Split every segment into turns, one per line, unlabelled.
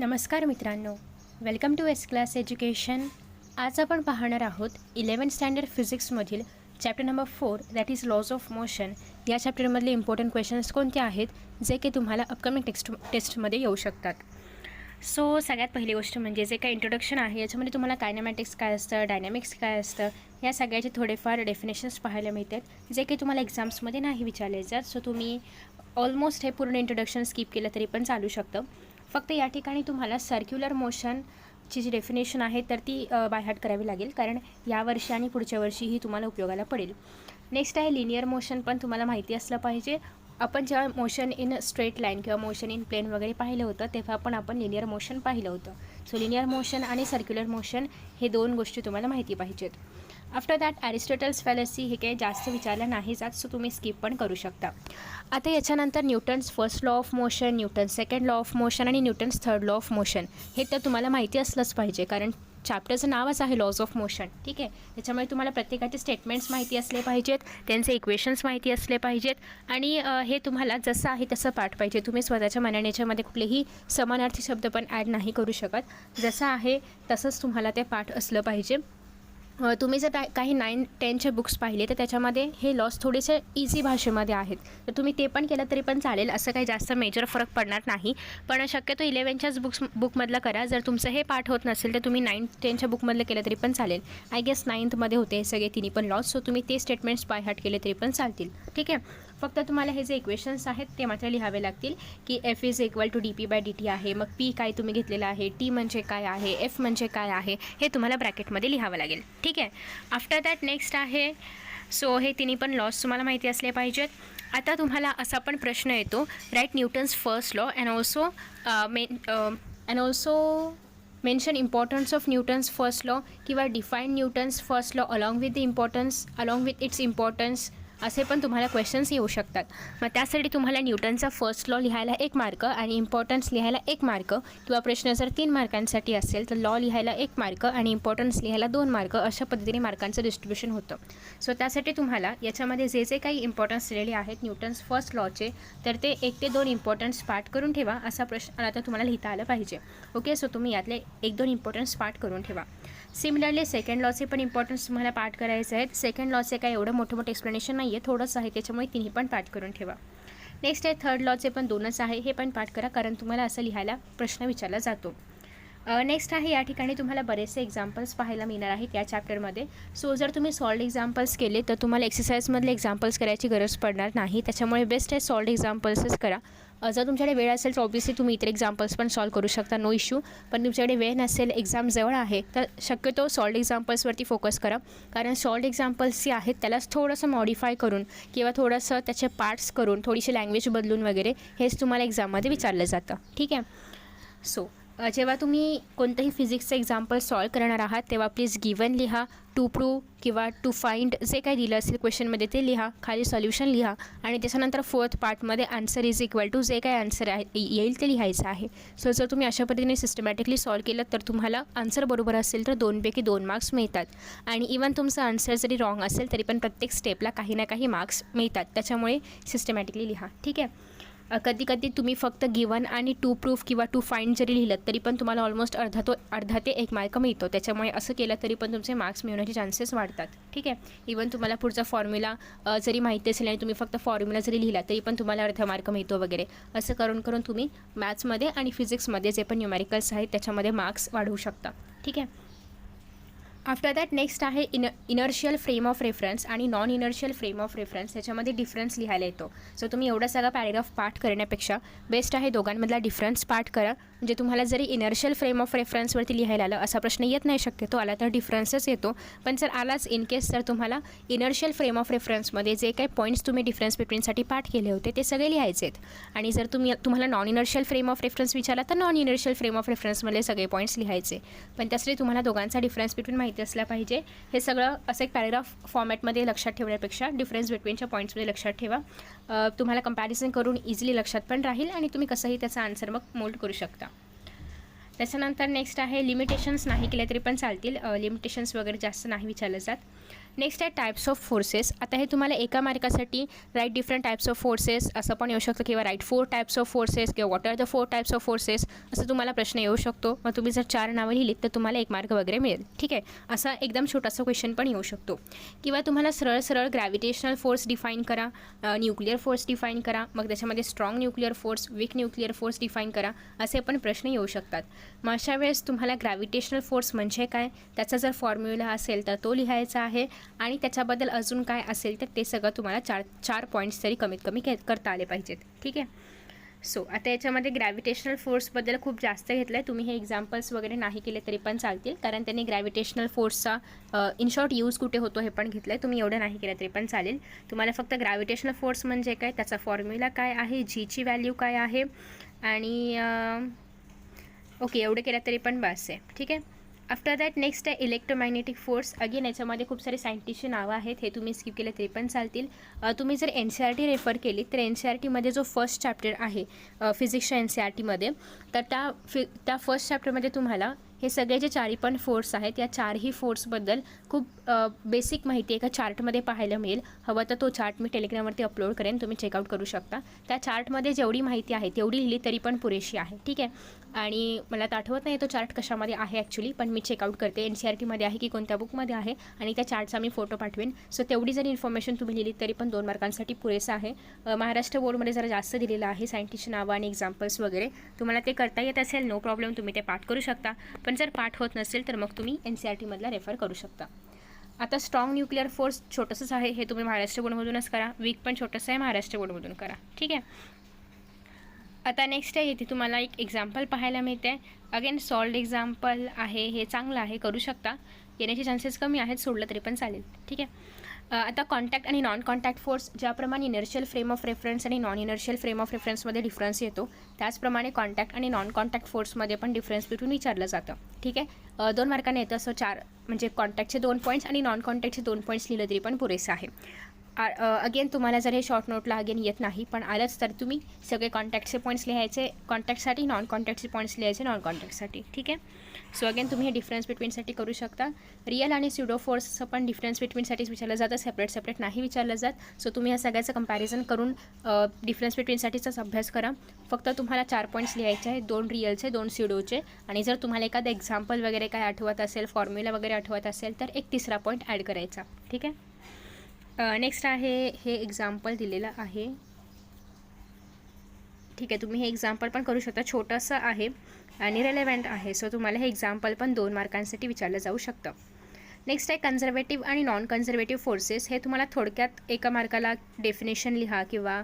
नमस्कार मित्रांनो, welcome to S class education. आज आपण पाहणार आहोत 11th स्टँडर्ड फिजिक्समधील chapter number 4 that is laws of motion. या चॅप्टरमधले इम्पॉर्टंट क्वेश्चन्स कोणते आहेत जे की तुम्हाला अपकमिंग टेस्टमध्ये येऊ शकतात. सो सगळ्यात पहिली गोष्ट म्हणजे जे काही इंट्रोडक्शन आहे याच्यामध्ये तुम्हाला कायनेमॅटिक्स काय असतं, डायनॅमिक्स काय असतं, या सगळ्याचे थोडेफार डेफिनेशन्स पाहायला मिळतात जे की तुम्हाला एक्झाम्समध्ये नाही विचारले जात. सो तुम्ही ऑलमोस्ट हे पूर्ण इंट्रोडक्शन स्किप केलं तरी पण चालू शकतं. फक्त या ठिकाणी तुम्हाला सर्क्युलर मोशनची जी डेफिनेशन आहे तर ती बाय करावी लागेल, कारण यावर्षी आणि पुढच्या वर्षी ही तुम्हाला उपयोगाला पडेल. नेक्स्ट आहे लिनियर मोशन, पण तुम्हाला माहिती असलं पाहिजे. आपण जेव्हा मोशन इन स्ट्रेट लाईन किंवा मोशन इन प्लेन वगैरे पाहिलं होतं तेव्हा आपण लिनियर मोशन पाहिलं होतं. सो लिनियर मोशन आणि सर्क्युलर मोशन हे दोन गोष्टी तुम्हाला माहिती पाहिजेत. आफ्टर दॅट ॲरिस्टॉटल्स फॅलसी हे काही जास्त विचारलं नाही जात, सो तुम्ही स्किप पण करू शकता. आता याच्यानंतर Newton's first law of motion, Newton's second law of motion आणि Newton's third law of motion हे तर तुम्हाला माहिती असलंच पाहिजे, कारण चॅप्टरचं नावच आहे लॉज ऑफ मोशन. ठीक आहे, त्याच्यामुळे तुम्हाला प्रत्येकाचे स्टेटमेंट्स माहिती असले पाहिजेत, त्यांचे इक्वेशन्स माहिती असले पाहिजेत आणि हे तुम्हाला जसं आहे तसं पाठ पाहिजे. तुम्ही स्वतःच्या मनानेच्यामध्ये कुठलेही समानार्थी शब्द पण ॲड नाही करू शकत. जसं आहे तसंच तुम्हाला ते पाठ असलं पाहिजे. तुम्ही जर काही 9-10चे बुक्स पाहिले तर त्याच्यामध्ये हे लॉस थोडेसे इझी भाषेमध्ये आहेत, तर तुम्ही ते पण केलं तरी पण चालेल. असं काही जास्त मेजर फरक पडणार नाही, पण शक्यतो 11च्याच बुकमधलं करा. जर तुमचं हे पाठ होत नसेल तर तुम्ही 9-10च्या बुकमधलं केलं तरी पण चालेल. आय गेस 9thमध्ये होते हे सगळे तिन्ही पण लॉस, सो तुम्ही ते स्टेटमेंट्स बाय हार्ट केले तरी पण चालतील. ठीक आहे, फक्त तुम्हाला हे जे इक्वेशन्स आहेत ते मात्र लिहावे लागतील की F is equal to dp/dt आहे. मग पी काय तुम्ही घेतलेलं आहे, टी म्हणजे काय आहे, एफ म्हणजे काय आहे, हे तुम्हाला ब्रॅकेटमध्ये लिहावं लागेल. ठीक आहे, आफ्टर दॅट नेक्स्ट आहे. सो हे तिन्ही पण लॉस तुम्हाला माहिती असले पाहिजेत. आता तुम्हाला असा पण प्रश्न येतो, write Newton's first law and also mention importance of Newton's first law किंवा define Newton's first law along with its importance, असे पण तुम्हाला क्वेश्चन्स येऊ शकतात. मग त्यासाठी तुम्हाला न्यूटनचा फर्स्ट लॉ लिहायला 1 मार्क आणि इम्पॉर्टन्स लिहायला 1 मार्क, किंवा प्रश्न जर 3 मार्कांसाठी असेल तर लॉ लिहायला 1 मार्क आणि इम्पॉर्टन्स लिहायला 2 मार्क, अशा पद्धतीने मार्कांचं डिस्ट्रीब्युशन होतं. सो त्यासाठी तुम्हाला याच्यामध्ये जे काही इम्पॉर्टन्स दिलेले आहेत न्यूटन्स फर्स्ट लॉचे, तर ते 1 ते 2 इम्पॉर्टन्स पाठ करून ठेवा. असा प्रश्न आता तुम्हाला लिहिता आलं पाहिजे. ओके, सो तुम्ही यातले 1-2 इम्पॉर्टन्स पाठ करून ठेवा. सिमिलरली सेकंड लॉचे पण इम्पॉर्टन्स तुम्हाला पाठ करायचे आहेत. सेकंड लॉचे काय एवढं मोठं एक्सप्लेनेशन नाही आहे, थोडंच आहे, त्याच्यामुळे तिन्ही पण पाठ करून ठेवा. नेक्स्ट आहे थर्ड लॉचे पण 2च आहे, हे पण पाठ करा, कारण तुम्हाला असं लिहायला प्रश्न विचारला जातो. नेक्स्ट आहे, या ठिकाणी तुम्हाला बरेचसे एक्झाम्पल्स पाहायला मिळणार आहेत या चॅप्टरमध्ये. सो जर तुम्ही सॉल्ड एक्झाम्पल्स केले तर तुम्हाला एक्सरसाइजमधले एक्झाम्पल्स करायची गरज पडणार नाही, त्याच्यामुळे बेस्ट आहे सॉल्ड एक्झाम्पल्सच करा. जर तुमच्याकडे वेळ असेल तर ऑब्व्हियसली तुम्ही इतर एक्झाम्पल्स पण सॉल्व करू शकता, नो इश्यू. पण तुमच्याकडे वेळ नसेल, एक्झाम जवळ आहे, तर शक्यतो सॉल्ड एक्झाम्पल्सवरती फोकस करा, कारण सॉल्ड एक्झाम्पल्स जे आहेत त्यालाच थोडंसं मॉडिफाय करून किंवा थोडंसं त्याचे पार्ट्स करून, थोडीशी लँग्वेज बदलून वगैरे हेच तुम्हाला एक्झाममध्ये विचारलं जातं. ठीक आहे, सो जेव्हा तुम्ही कोणतंही फिजिक्सचं एक्झाम्पल सॉल्व करणार आहात तेव्हा प्लीज गिवन लिहा, टू प्रूव्ह किंवा टू फाइंड जे काही दिलं असेल क्वेश्चनमध्ये ते लिहा, खाली सॉल्युशन लिहा आणि त्याच्यानंतर 4th पार्टमध्ये आन्सर इज इक्वल टू जे काही आन्सर येईल ते लिहायचं आहे. सो जर तुम्ही अशा पद्धतीने सिस्टमॅटिकली सॉल्व केलं तर तुम्हाला आन्सर बरोबर असेल तर 2 पैकी 2 मार्क्स मिळतात, आणि इवन तुमचं आन्सर जरी रॉंग असेल तरी पण प्रत्येक स्टेपला काही ना काही मार्क्स मिळतात. त्याच्यामुळे सिस्टमॅटिकली लिहा. ठीक आहे, कधी कधी तुम्ही फक्त गिवन आणि टू प्रूफ किंवा टू फाइंड जरी लिहिलं तरी पण तुम्हाला ऑलमोस्ट अर्धा ते 1 मार्क मिळतो, त्याच्यामुळे असं केलं तरी पण तुमचे मार्क्स मिळवण्याचे चान्सेस वाढतात. ठीक आहे, इवन तुम्हाला पुढचा फॉर्म्युला जरी माहिती असेल आणि तुम्ही फक्त फॉर्म्युला जरी लिहिला तरी पण तुम्हाला अर्धा मार्क मिळतो वगैरे, असं करून करून तुम्ही मॅथ्समध्ये आणि फिजिक्समध्ये जे पण न्यूमॅरिकल्स आहेत त्याच्यामध्ये मार्क्स वाढवू शकता. ठीक आहे, आफ्टर दॅट नेक्स्ट आहे इनर्शियल फ्रेम ऑफ रेफरन्स आणि non inertial frame of reference, याच्यामध्ये डिफरन्स लिहायला येतो. सो तुम्ही एवढा सगळा पॅरेग्राफ पाठ करण्यापेक्षा बेस्ट आहे दोघांमधला डिफरन्स पाठ करा, म्हणजे तुम्हाला जरी इनर्शियल फ्रेम ऑफ रेफरन्सवरती लिहायला आलं असा प्रश्न येत नाही, शक्यतो आला तर डिफरन्सच येतो. पण जर आलाच इन केस तर तुम्हाला इनर्शियल फ्रेम ऑफ रेफरन्समध्ये जे काही पॉईंट्स तुम्ही डिफरन्स बिटवीनसाठी पाठ केले होते ते सगळे लिहायचे आहेत. आणि जर तुम्हाला non inertial frame of reference विचारला तर नॉन इनर्शियल फ्रेम ऑफ रेफरन्समधले सगळे पॉईंट्स लिहायचे. पण त्यासाठी तुम्हाला दोघांचा डिफरन्स बिटवीन माहिती असला पाहिजे. हे सगळं असं एक पॅरेग्राफ फॉर्मॅटमध्ये लक्षात ठेवण्यापेक्षा डिफरन्स बिटवीनच्या पॉईंट्समध्ये लक्षात ठेवा. तुम्हाला कंपॅरिझन करून इझिली लक्षात पण राहील आणि तुम्ही कसंही त्याचा आन्सर मग मोल्ड करू शकता. त्याच्यानंतर नेक्स्ट आहे लिमिटेशन्स नाही केले तरी पण चालतील, लिमिटेशन्स वगैरे जास्त नाही विचारलं जात. नेक्स्ट आहे टाईप्स ऑफ फोर्सेस. आता हे तुम्हाला एका मार्कासाठी write different types of forces असं पण येऊ शकतं, किंवा राईट 4 टाईप्स ऑफ फोर्सेस, किंवा what are the 4 types of forces असं तुम्हाला प्रश्न येऊ शकतो. मग तुम्ही जर 4 नावं लिहिलीत तर तुम्हाला 1 मार्क वगैरे मिळेल. ठीक आहे, असा एकदम छोटासा क्वेश्चन पण येऊ शकतो. किंवा तुम्हाला सरळ सरळ ग्रॅव्हिटेशनल फोर्स डिफाईन करा, न्यूक्लिअर फोर्स डिफाईन करा, मग त्याच्यामध्ये strong nuclear force, weak nuclear force define करा, असे पण प्रश्न येऊ शकतात. मग अशा वेळेस तुम्हाला ग्रॅव्हिटेशनल फोर्स म्हणजे काय, त्याचा जर फॉर्म्युला असेल तर तो लिहायचा आहे, आणि त्याच्याबद्दल अजून काय असेल तर ते सगळं तुम्हाला चार पॉईंट्स तरी कमीत कमी करता आले पाहिजेत. ठीक आहे. सो आता याच्यामध्ये ग्रॅव्हिटेशनल फोर्सबद्दल खूप जास्त घेतलं आहे. तुम्ही हे एक्झाम्पल्स वगैरे नाही केले तरी पण चालतील, कारण त्यांनी ग्रॅव्हिटेशनल फोर्सचा इन शॉर्ट यूज कुठे होतो हे पण घेतलं आहे. तुम्ही एवढं नाही केलं तरी पण चालेल. तुम्हाला फक्त ग्रॅव्हिटेशनल फोर्स म्हणजे काय, त्याचा फॉर्म्युला काय आहे, जीची व्हॅल्यू काय आहे, आणि ओके एवढं केलं तरी पण बस आहे. ठीक आहे. आफ्टर दॅट नेक्स्ट आहे इलेक्ट्रोमॅग्नेटिक फोर्स. अगेन याच्यामध्ये खूप सारे सायंटिस्टची नावं आहेत, हे तुम्ही स्किप केले तरी पण चालतील. तुम्ही जर NCERT रेफर केली तर NCERTमध्ये जो फर्स्ट चॅप्टर आहे फिजिक्सच्या NCERTमध्ये, तर त्या फर्स्ट चॅप्टरमध्ये तुम्हाला हे सगळे जे चारही पण फोर्स आहेत या चारही फोर्सबद्दल खूप बेसिक माहिती एका चार्टमध्ये पाहायला मिळेल. हवं तर तो चार्ट मी टेलिग्रामवरती अपलोड करेन, तुम्ही चेकआउट करू शकता. त्या चार्टमध्ये जेवढी माहिती आहे तेवढी लिहिली तरी पण पुरेशी आहे. ठीक आहे. आणि मला तर आठवत नाही तो चार्ट कशामध्ये आहे ॲक्च्युली, पण मी चेकआउट करते NCERTमध्ये आहे की कोणत्या बुकमध्ये आहे, आणि त्या चार्टचा मी फोटो पाठवेन. सो तेवढी जरी इन्फॉर्मेशन तुम्ही लिहिली तरी पण 2 मार्कांसाठी पुरेसं आहे. महाराष्ट्र बोर्डमध्ये जरा जास्त दिलेलं आहे सायंटिस्टची नावं आणि एक्झाम्पल्स वगैरे. तुम्हाला ते करता येत असेल नो प्रॉब्लेम, तुम्ही ते पाठ करू शकता. पण जर पाठ होत नसेल तर मग तुम्ही NCERTमधला रेफर करू शकता. आता स्ट्रॉंग न्यूक्लिअर फोर्स छोटंसंच आहे, हे तुम्ही महाराष्ट्र बोर्डमधूनच करा. वीक पण छोटंसं आहे, महाराष्ट्र बोर्डमधून करा. ठीक आहे. आता नेक्स्ट आहे, इथे तुम्हाला एक एक्झाम्पल पाहायला मिळते. अगेन सॉल्ड एक्झाम्पल आहे, हे चांगलं आहे, करू शकता. येण्याचे चान्सेस कमी आहेत, सोडलं तरी पण चालेल. ठीक आहे. आता कॉन्टॅक्ट आणि नॉन कॉन्टॅक्ट फोर्स, ज्याप्रमाणे इनर्शियल फ्रेम ऑफ रेफरन्स आणि नॉन इनर्शियल फ्रेम ऑफ रेफरन्समध्ये डिफरन्स येतो, त्याचप्रमाणे कॉन्टॅक्ट आणि नॉन कॉन्टॅक्ट फोर्समध्ये पण डिफरन्स बिटवीन विचारलं जातं. ठीक आहे. 2 मार्काने येतं. असं 4 म्हणजे कॉन्टॅक्टचे 2 पॉईंट्स आणि नॉन कॉन्टॅक्टचे 2 पॉईंट्स लिहिलं तरी पण पुरेसं आहे. अगेन तुम्हाला जर हे शॉर्ट नोटला अगेन येत नाही पण आलंच तर तुम्ही सगळे कॉन्टॅक्टचे पॉईंट्स लिहायचे कॉन्टॅक्टसाठी, नॉन कॉन्टॅक्टचे पॉईंट्स लिहायचे नॉन कॉन्टॅक्टसाठी. ठीक आहे. सो अगेन तुम्ही हे डिफरन्स बिटवीनसाठी करू शकता. रिअल आणि स्युडो फोर्सचं पण डिफरन्स बिटवीनसाठीच विचारलं जातं, सेपरेट नाही विचारलं जात. सो तुम्ही या सगळ्याचं कंपॅरिझन करून डिफरन्स बिटवीनसाठीचाच अभ्यास करा. फक्त तुम्हाला 4 पॉईंट्स लिहायचे आहेत, 2 रिअलचे 2 स्युडोचे, आणि जर तुम्हाला एखादं एक्झाम्पल वगैरे काय आठवत असेल, फॉर्म्युला वगैरे आठवत असेल तर एक 3रा पॉईंट ॲड करायचा. ठीक आहे. नेक्स्ट आहे, हे एक्झाम्पल दिलेलं आहे. ठीक आहे. तुम्ही हे एक्झाम्पल पण करू शकता, छोटंसं आहे आणि रेलेवंट आहे. सो तुम्हाला हे एक्झाम्पल पण 2 मार्कांसाठी विचारलं जाऊ शकतं. नेक्स्ट आहे कन्झर्वेटिव्ह आणि नॉन कन्झर्वेटिव्ह फोर्सेस. हे तुम्हाला थोडक्यात एका मार्काला डेफिनेशन लिहा किंवा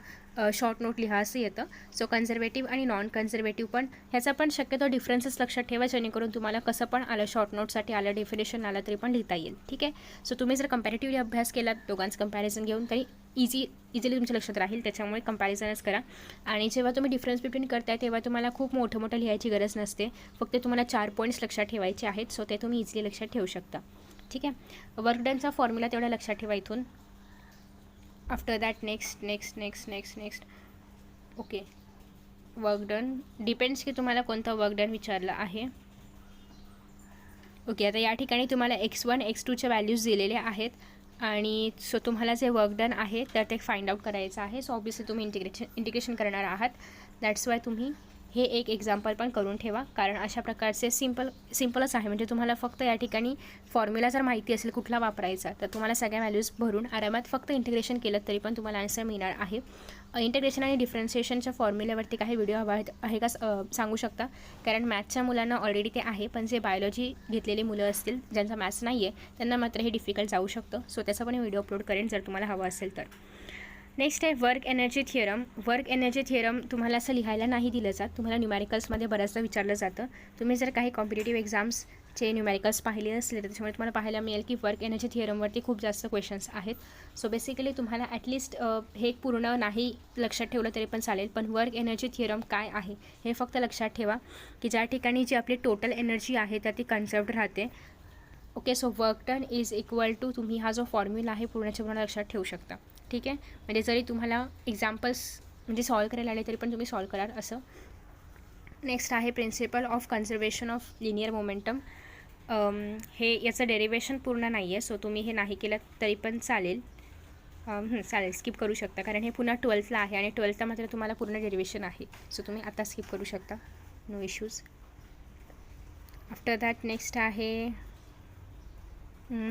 शॉर्ट नोट लिहा असं येतं. सो कन्झर्वेटिव्ह आणि नॉन कन्झर्वेटिव्ह पण ह्याचा पण शक्यतो डिफरन्सेस लक्षात ठेवा, जेणेकरून तुम्हाला कसं पण आलं, शॉर्ट नोटसाठी आलं, डेफिनेशन आलं तरी पण लिहिता येईल. ठीक आहे. सो तुम्ही जर कंपॅरेटिव्हली अभ्यास केला दोघांचं कंपॅरिझन घेऊन तरी इझिली तुमच्या लक्षात राहील, त्याच्यामुळे कंपॅरिझनच करा. आणि जेव्हा तुम्ही डिफरन्स बिटवीन करताय तेव्हा तुम्हाला खूप मोठं लिहायची गरज नसते, फक्त तुम्हाला 4 पॉईंट्स लक्षात ठेवायचे आहेत. सो ते तुम्ही इझिली लक्षात ठेवू शकता. ठीक आहे. वर्क डनचा फॉर्म्युला तेवढा लक्षात ठेवा इथून. After that next okay work done depends की तुम्हाला कोणता वर्क डन विचारला आहे. ओके. आता या ठिकाणी तुम्हाला x1 x2च्या व्हॅल्यूज दिलेल्या आहेत, आणि सो तुम्हाला जे वर्क डन आहे तर ते फाइंड आउट करायचं आहे. सो ऑब्वियसली तुम्ही इंटिग्रेशन करणार आहात. दॅट्स वाय तुम्ही हे एक एक्झाम्पल पण करून ठेवा, कारण अशा प्रकारचे सिम्पलच आहे. म्हणजे तुम्हाला फक्त या ठिकाणी फॉर्म्युला जर माहिती असेल कुठला वापरायचा तर तुम्हाला सगळ्या व्हॅल्यूज भरून आरामात फक्त इंटिग्रेशन केलं तरी पण तुम्हाला आन्सर मिळणार आहे. इंटिग्रेशन आणि डिफरन्शिएशनच्या फॉर्म्युल्यावरती काही व्हिडिओ हवा आहे का सांगू शकता, कारण मॅथ्सच्या मुलांना ऑलरेडी ते आहे, पण जे बायोलॉजी घेतलेली मुलं असतील ज्यांचा मॅथ्स नाही आहे त्यांना मात्र हे डिफिकल्ट जाऊ शकतं. सो त्याचा पण व्हिडिओ अपलोड करेन जर तुम्हाला हवं असेल तर. नेक्स्ट आहे work energy theorem. Work energy theorem तुम्हाला असं लिहायला नाही दिलं जात, तुम्हाला न्यूमॅरिकल्समध्ये बऱ्याचदा विचारलं जातं. तुम्ही जर काही कॉम्पिटेटिव्ह एक्झाम्सचे न्यूमॅरिकल्स पाहिले असले तर त्याच्यामुळे तुम्हाला पाहायला मिळेल की वर्क एनर्जी थिअरमवरती खूप जास्त क्वेश्चन्स आहेत. सो बेसिकली तुम्हाला ॲटलिस्ट हे पूर्ण नाही लक्षात ठेवलं तरी पण चालेल, पण वर्क एनर्जी थिअरम काय आहे हे फक्त लक्षात ठेवा की ज्या ठिकाणी जी आपली टोटल एनर्जी आहे तर ती कन्झर्व्ड राहते. Okay. So work done is equal to, तुम्ही हा जो फॉर्म्युला आहे पूर्णच्या पूर्ण लक्षात ठेवू शकता. ठीक आहे. म्हणजे जरी तुम्हाला एक्झाम्पल्स म्हणजे सॉल्व करायला आले तरी पण तुम्ही सॉल्व कराल असं. नेक्स्ट आहे principle of conservation of linear momentum. हे याचं डेरिवेशन पूर्ण नाही आहे, सो तुम्ही हे नाही केलं तरी पण चालेल. चालेल, स्किप करू शकता, कारण हे पुन्हा 12thला आहे आणि 12thला मात्र तुम्हाला पूर्ण डेरिवेशन आहे, सो तुम्ही आता स्किप करू शकता, no issues. After that next आहे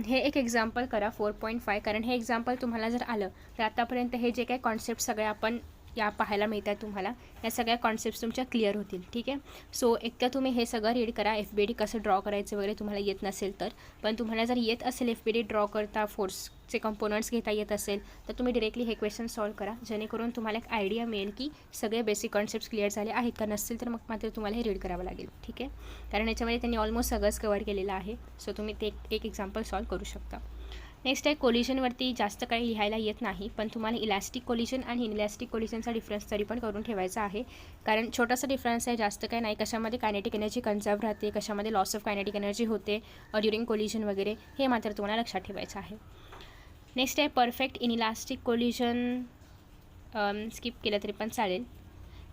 हे एक एक्झाम्पल करा 4.5, कारण हे एक्झाम्पल तुम्हाला जर आलं तर आतापर्यंत हे जे काही कॉन्सेप्ट सगळे आपण या पाहायला मिळतात तुम्हाला, या सगळ्या कॉन्सेप्ट्स तुमच्या क्लिअर होतील. ठीक आहे, सो एक तर तुम्ही हे सगळं रीड करा. FBD कसं ड्रॉ करायचं वगैरे तुम्हाला येत नसेल तर, पण तुम्हाला जर येत असेल FBD ड्रॉ करता, फोर्सचे कंपोनंट्स घेता येत असेल तर तुम्ही डिरेक्टली हे क्वेश्चन सॉल्व करा, जेणेकरून तुम्हाला एक आयडिया मिळेल की सगळे बेसिक कॉन्सेप्ट्स क्लिअर झाले आहेत का. नसतील तर मग मात्र तुम्हाला हे रीड करावं लागेल. ठीक आहे, कारण याच्यामध्ये त्यांनी ऑलमोस्ट सगळंच कवर केलेलं आहे, सो तुम्ही ते एक एक्झाम्पल सॉल्व करू शकता. नेक्स्ट आहे कोलिजनवरती जास्त काही लिहायला येत नाही, पण तुम्हाला इलॅस्टिक कोलिजन आणि इनइलॅस्टिक कोलिजनचा डिफरन्स तरी पण करून ठेवायचा आहे, कारण छोटासा डिफरन्स आहे, जास्त काही नाही. कशामध्ये कायनेटिक एनर्जी कन्झर्व राहते, कशामध्ये लॉस ऑफ कायनेटिक एनर्जी होते ड्युरिंग कोलिजन वगैरे, हे मात्र तुम्हाला लक्षात ठेवायचं आहे. नेक्स्ट आहे परफेक्ट इनइलॅस्टिक कोलिजन, स्किप केलं तरी पण चालेल.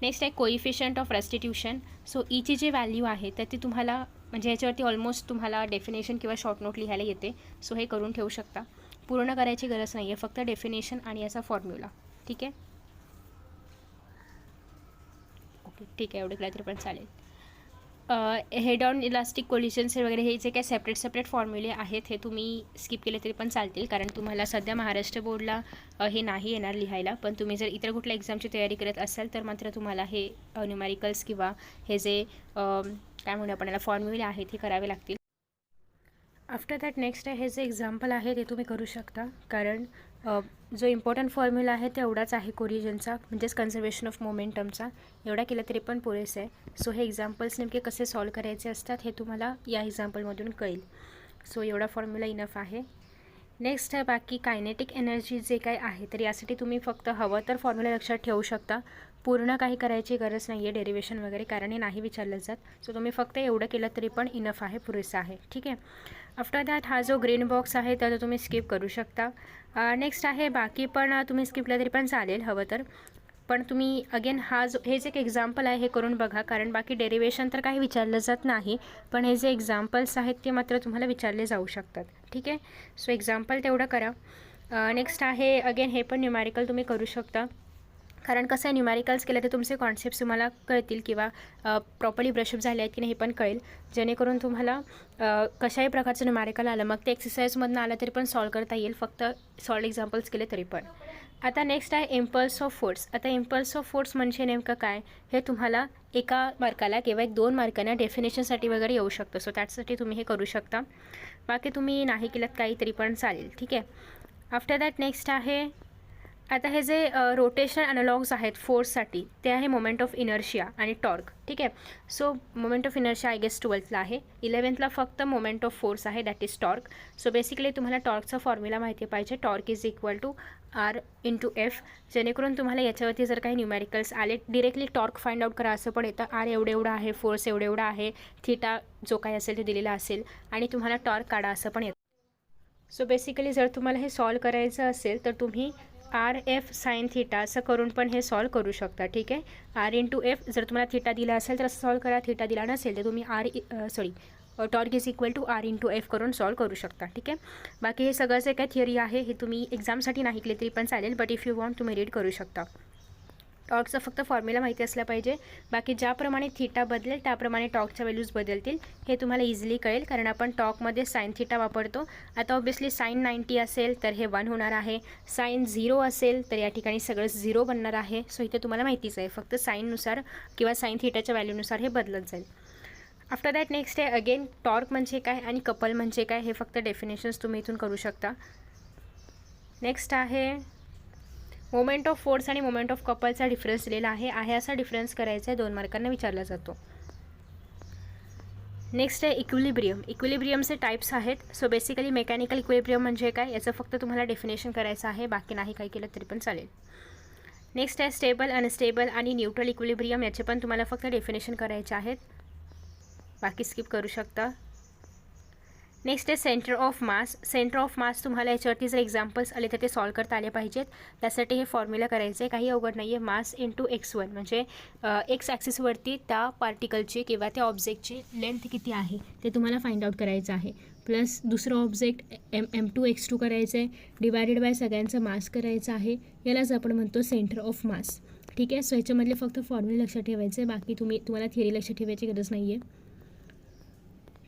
नेक्स्ट आहे कोइफिशियंट ऑफ रेस्टिट्यूशन. सो ईची जी व्हॅल्यू आहे तर ती तुम्हाला म्हणजे ह्याच्यावरती ऑलमोस्ट तुम्हाला डेफिनेशन किंवा शॉर्ट नोट लिहायला येते, सो हे करून ठेवू शकता. पूर्ण करायची गरज नाही आहे, फक्त डेफिनेशन आणि याचा फॉर्म्युला. ठीक आहे, ओके, ठीक आहे, एवढं केलं तरी पण चालेल. हेड ऑन इलास्टिक कोलिजन्सचे वगैरे हे जे काही सेपरेट फॉर्म्युले आहेत हे तुम्ही स्किप केले तरी पण चालतील, कारण तुम्हाला सध्या महाराष्ट्र बोर्डला हे नाही येणार लिहायला. पण तुम्ही जर इतर कुठल्या एक्झामची तयारी करत असाल तर मात्र तुम्हाला हे न्यूमॅरिकल्स किंवा हे जे काय म्हणू आपण याला फॉर्म्युले आहेत हे करावे लागतील. आफ्टर दॅट नेक्स्ट आहे हे जे एक्झाम्पल आहे ते तुम्ही करू शकता, कारण जो इम्पॉर्टंट फॉर्म्युला आहे तेवढाच आहे कोलिजनचा, म्हणजेच कन्झर्वेशन ऑफ मोमेंटमचा. एवढा केला तरी पण पुरेसे आहे. सो हे एक्झाम्पल्स नेमके कसे सॉल्व करायचे असतात हे तुम्हाला या एक्झाम्पलमधून कळेल. सो एवढा फॉर्म्युला इनफ आहे. नेक्स्ट आहे बाकी कायनेटिक एनर्जी जे काही आहे, तर यासाठी तुम्ही फक्त हवं तर फॉर्म्युला लक्षात ठेवू शकता. पूर्ण काही करायची गरज नाही आहे डेरिवेशन वगैरे, कारण हे नाही विचारलं जात. सो तुम्ही फक्त एवढं केलं तरी पण इनफ आहे, पुरेसा आहे. ठीक आहे, आफ्टर दॅट हा जो ग्रीन बॉक्स आहे तर तुम्ही स्किप करू शकता. नेक्स्ट आहे बाकी पण तुम्ही स्किप केलं तरी पण चालेल हवं तर, पण तुम्ही अगेन हे जे एक एक्झाम्पल आहे हे करून बघा, कारण बाकी डेरिवेशन तर काही विचारलं जात नाही, पण हे जे एक्झाम्पल्स आहेत ते मात्र तुम्हाला विचारले जाऊ शकतात. ठीक आहे, सो एक्झाम्पल तेवढं करा. नेक्स्ट आहे अगेन हे पण न्यूमॅरिकल तुम्ही करू शकता, कारण कसं आहे न्यूमॅरिकल्स केलं तर तुमचे कॉन्सेप्ट्स तुम्हाला कळतील किंवा प्रॉपरली ब्रशअप झाले आहेत की नाही हे पण कळेल, जेणेकरून तुम्हाला कशाही प्रकारचं न्यूमॅरिकल आलं मग ते एक्सरसाइजमधून आलं तरी पण सॉल्व करता येईल, फक्त सॉल्व एक्झाम्पल्स केले तरी पण. आता नेक्स्ट आहे इम्पल्स ऑफ फोर्स. आता इम्पल्स ऑफ फोर्स म्हणजे नेमकं काय हे तुम्हाला एका मार्काला किंवा 1-2 मार्कांना डेफिनेशनसाठी वगैरे येऊ शकतं, सो त्यासाठी तुम्ही हे करू शकता. बाकी तुम्ही नाही केलं काही तरी पण चालेल. ठीक आहे, आफ्टर दॅट नेक्स्ट आहे आता हे जे रोटेशनल अॅनालॉग्स आहेत फोर्ससाठी ते आहे मोमेंट ऑफ इनर्शिया आणि टॉर्क. ठीक आहे, so moment of inertia I guess 12thला आहे, 11thला फक्त मोमेंट ऑफ फोर्स आहे, that is torque. So basically तुम्हाला टॉर्कचा फॉर्म्युला माहिती पाहिजे, torque is equal to R/F, जेणेकरून तुम्हाला याच्यावरती जर काही न्यूमॅरिकल्स आले डिरेक्टली टॉर्क फाइंड आउट करा असं पण येतं. R एवढं आहे, फोर्स एवढा आहे, थीटा जो काही असेल ते दिलेला असेल आणि तुम्हाला टॉर्क काढा असं पण येतं. सो बेसिकली जर तुम्हाला हे सॉल्व करायचं असेल तर तुम्ही RF साइन थीटा असं करून पण हे सॉल्व करू शकता. ठीक आहे, R/F जर तुम्हाला थीटा दिला असेल तर असं सॉल्व करा, थीटा दिला नसेल तर तुम्ही torque is equal to R/F करून सॉल्व करू शकता. ठीक आहे, बाकी हे सगळं जे काही थिअरी आहे हे तुम्ही एक्झामसाठी नाही केले तरी पण चालेल, बट इफ यू वॉन्ट तुम्ही रीड करू शकता. टॉर्कचा फक्त फॉर्म्युला माहिती असला पाहिजे, बाकी ज्याप्रमाणे थीटा बदलेल त्याप्रमाणे टॉर्कच्या व्हॅल्यूज बदलतील, हे तुम्हाला इझिली कळेल, कारण आपण टॉर्कमध्ये साइन थीटा वापरतो. आता ऑब्वियसली साइन 90 असेल तर हे 1 होणार आहे, साइन 0 असेल तर या ठिकाणी सगळं 0 बनणार आहे. सो इथे तुम्हाला माहितीच आहे, फक्त साईननुसार किंवा साइन थीटाच्या व्हॅल्यूनुसार हे बदलत जाईल. आफ्टर दॅट नेक्स्ट आहे अगेन टॉर्क म्हणजे काय आणि कपल म्हणजे काय हे फक्त डेफिनेशन्स तुम्ही इथून करू शकता. नेक्स्ट आहे मोमेंट ऑफ फोर्स आणि मोमेंट ऑफ कपलचा डिफरन्स दिलेला आहे असा डिफरन्स करायचा आहे, 2 मार्कांना विचारला जातो. नेक्स्ट आहे इक्विलिब्रियम. इक्विलिब्रियमचे टाईप्स आहेत. सो बेसिकली मेकॅनिकल इक्विलिब्रियम म्हणजे काय याचं फक्त तुम्हाला डेफिनेशन करायचं आहे, बाकी नाही काही केलं तरी पण चालेल. नेक्स्ट आहे स्टेबल, अनस्टेबल आणि न्यूट्रल इक्विलिब्रियम, याचे पण तुम्हाला फक्त डेफिनेशन करायचे आहेत, बाकी स्किप करू शकता. नेक्स्ट आहे centre of mass. Centre of mass तुम्हाला याच्यावरती जर एक्झाम्पल्स आले तर ते सॉल्व करता आले पाहिजेत. त्यासाठी हे फॉर्म्युला करायचं आहे, काही अवघड नाही आहे. मास इंटू x1 म्हणजे एक्स ॲक्सिसवरती त्या पार्टिकलची किंवा त्या ऑब्जेक्टची लेंथ किती आहे ते तुम्हाला फाइंड आउट करायचं आहे. प्लस दुसरं ऑब्जेक्ट m2 x2 करायचं आहे, डिवायडेड बाय सगळ्यांचा मास करायचा आहे. यालाच आपण म्हणतो सेंटर ऑफ मास. ठीक आहे. सो ह्याच्यामधले फक्त फॉर्म्युला लक्षात ठेवायचे, बाकी तुम्हाला थिअरी लक्षात ठेवायची गरज नाही आहे.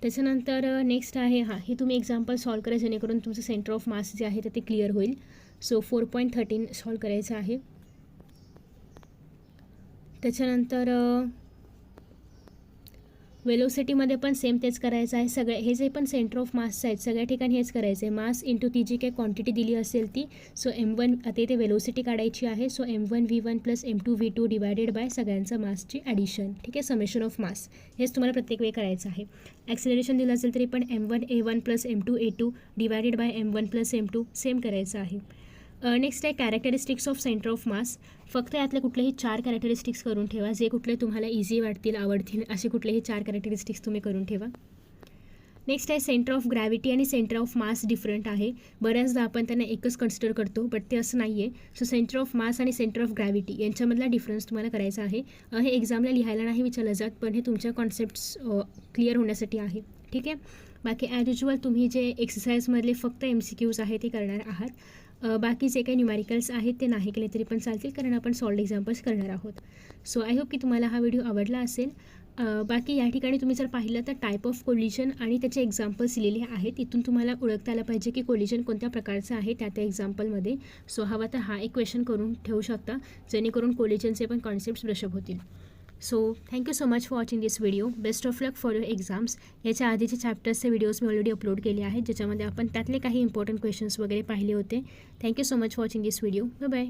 त्याच्यानंतर नेक्स्ट आहे हे तुम्ही एक्झाम्पल सॉल्व करा जेणेकरून तुमचं सेंटर ऑफ मास जे आहे तर ते क्लिअर होईल. सो 4.13 सॉल्व करायचं आहे. त्याच्यानंतर वेलोसिटीमध्ये पण सेम तेच करायचं आहे. सगळे हे जे पण सेंटर ऑफ मास आहेत सगळ्या ठिकाणी हेच करायचं आहे. मास इंटू ती जी काही क्वांटिटी दिली असेल ती. सो m1 आता इथे वेलोसिटी काढायची आहे. So m1 v1 plus m2 v2 divided by सगळ्यांचं मासची ॲडिशन. ठीक आहे. समेशन ऑफ मास हेच तुम्हाला प्रत्येक वेळी करायचं आहे. ॲक्सिलरेशन दिलं असेल तरी पण m1 a1 plus m2 a2 divided by m1 plus m2 same करायचं आहे. नेक्स्ट आहे characteristics of centre of mass. फक्त यातले कुठलेही 4 कॅरेक्टरिस्टिक्स करून ठेवा, जे कुठले तुम्हाला इझी वाटतील, आवडतील असे कुठलेही 4 कॅरेक्टरिस्टिक्स तुम्ही करून ठेवा. नेक्स्ट आहे सेंटर ऑफ ग्रॅव्हिटी आणि सेंटर ऑफ मास डिफरंट आहे. बऱ्याचदा आपण त्यांना एकच कन्सिडर करतो, बट ते असं नाही आहे. सो सेंटर ऑफ मास आणि सेंटर ऑफ ग्रॅव्हिटी यांच्यामधला डिफरन्स तुम्हाला करायचा आहे. हे एक्झामला लिहायला नाही विचारलं जात, पण हे तुमच्या कॉन्सेप्ट्स क्लिअर होण्यासाठी आहे. ठीक आहे. बाकी ॲज युज्युअल तुम्ही जे एक्सरसाइजमधले फक्त MCQs आहे ते करणार आहात. बाकी जे काही न्यूमॅरिकल्स आहेत ते नाही केले तरी पण चालतील, कारण आपण सॉल्ड एक्झाम्पल्स करणार आहोत. सो आय होप की तुम्हाला हा व्हिडिओ आवडला असेल. बाकी या ठिकाणी तुम्ही जर पाहिलं तर टाईप ऑफ कोलिजन आणि त्याचे एक्झाम्पल्स दिलेले आहेत. इथून तुम्हाला ओळखता आलं पाहिजे की कोलिजन कोणत्या प्रकारचं आहे त्या एक्झाम्पलमध्ये. सो हवा तर हा एक क्वेश्चन करून ठेवू शकता, जेणेकरून कोलिजनचे पण कॉन्सेप्ट्स ब्रशअप होतील. So thank you so much for watching this video. Best of luck for your exams. याच्या आधीचे चॅप्टर्सचे व्हिडिओज मी ऑलरेडी अपलोड केले आहेत, ज्याच्यामध्ये आपण त्यातले काही इम्पॉर्टंट क्वेश्चन्स वगैरे पाहिले होते. Thank you so much for watching this video. Bye bye.